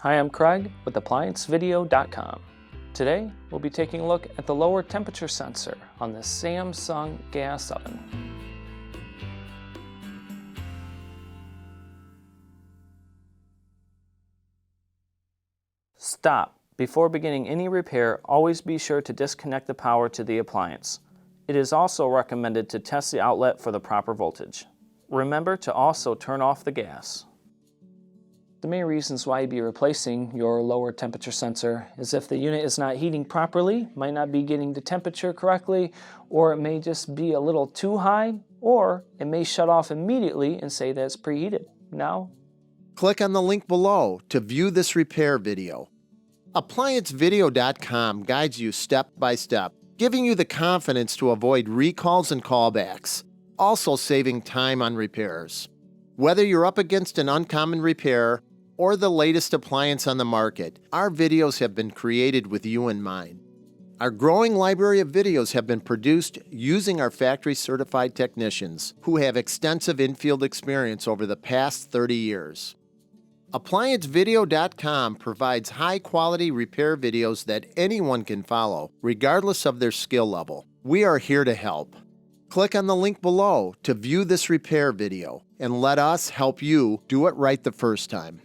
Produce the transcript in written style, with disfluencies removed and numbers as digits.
Hi, I'm Craig with ApplianceVideo.com. Today, we'll be taking a look at the lower temperature sensor on the Samsung gas oven. Stop. Before beginning any repair, always be sure to disconnect the power to the appliance. It is also recommended to test the outlet for the proper voltage. Remember to also turn off the gas. The main reasons why you'd be replacing your lower temperature sensor is if the unit is not heating properly, might not be getting the temperature correctly, or it may just be a little too high, or it may shut off immediately and say that it's preheated. Now, click on the link below to view this repair video. ApplianceVideo.com guides you step by step, giving you the confidence to avoid recalls and callbacks, also saving time on repairs. Whether you're up against an uncommon repair or the latest appliance on the market, our videos have been created with you in mind. Our growing library of videos have been produced using our factory-certified technicians who have extensive infield experience over the past 30 years. ApplianceVideo.com provides high-quality repair videos that anyone can follow, regardless of their skill level. We are here to help. Click on the link below to view this repair video and let us help you do it right the first time.